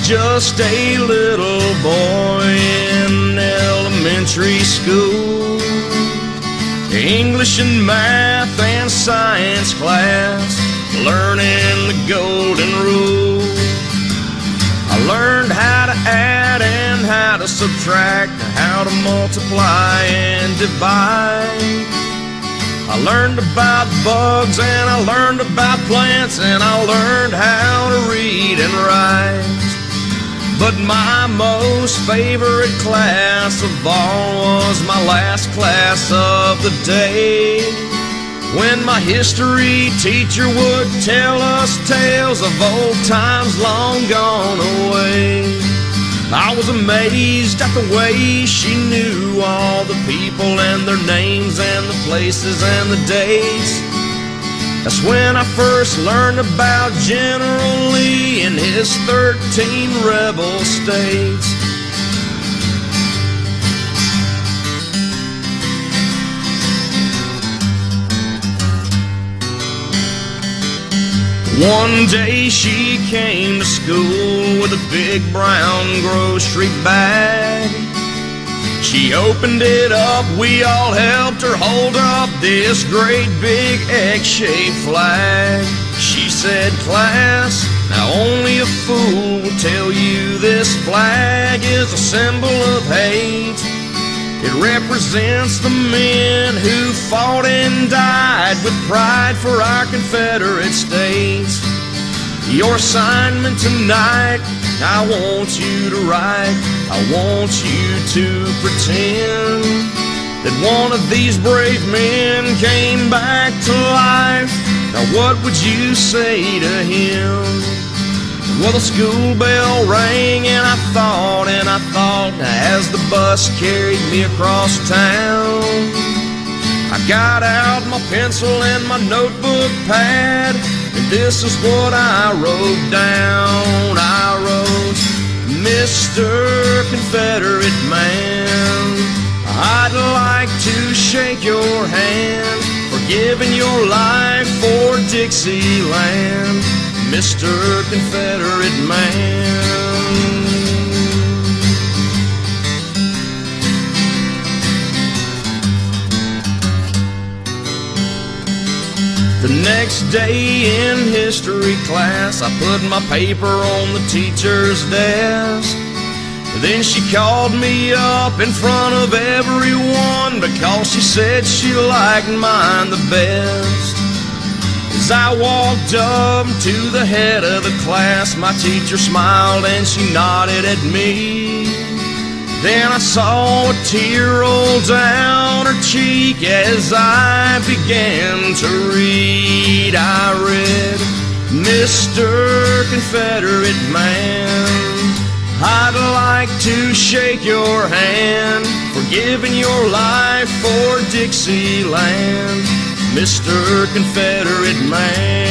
just a little boy in elementary school. English and math and science class, learning the golden rule. I learned how to add and how to subtract, how to multiply and divide. I learned about bugs and I learned about plants, and I learned how to read and write. But my most favorite class of all was my last class of the day, when my history teacher would tell us tales of old times long gone away. I was amazed at the way she knew all the people and their names and the places and the dates. That's when I first learned about General Lee and his 13 rebel states. One day she came to school with a big brown grocery bag. She opened it up, we all helped her hold up this great big egg-shaped flag. She said, "Class, now only a fool will tell you this flag is a symbol of hate. It represents the men who fought and died with pride for our Confederate States. Your assignment tonight, I want you to write, I want you to pretend that one of these brave men came back to life. Now what would you say to him?" Well, the school bell rang and I thought as the bus carried me across town. I got out my pencil and my notebook pad, and this is what I wrote down. I wrote, "Mr. Confederate Man, I'd like to shake your hand for giving your life for Dixieland, Mr. Confederate Man." The next day in history class, I put my paper on the teacher's desk. Then she called me up in front of everyone because she said she liked mine the best. As I walked up to the head of the class, my teacher smiled and she nodded at me. Then I saw a tear roll down her cheek as I began to read. I read, "Mr. Confederate Man, I'd like to shake your hand for giving your life for Dixieland, Mr. Confederate Man."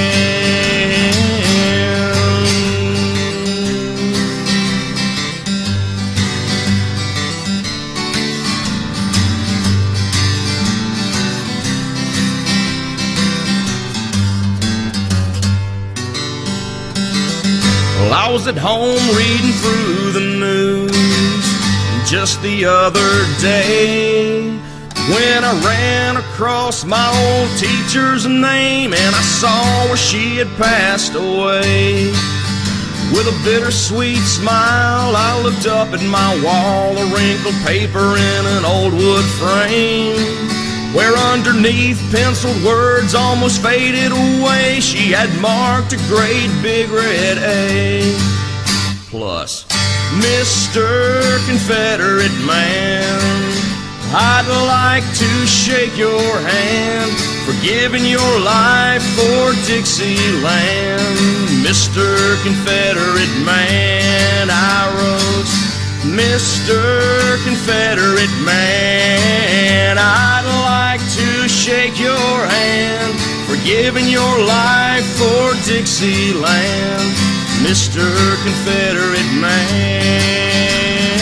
Well, I was at home reading through the news just the other day when I ran across my old teacher's name, and I saw where she had passed away. With a bittersweet smile, I looked up at my wall, a wrinkled paper in an old wood frame, where underneath penciled words almost faded away, she had marked a great big red A. Plus, "Mr. Confederate Man, I'd like to shake your hand for giving your life for Dixieland, Mr. Confederate Man." I wrote, "Mr. Confederate Man, I'd like to shake your hand for giving your life for Dixieland, Mr. Confederate Man."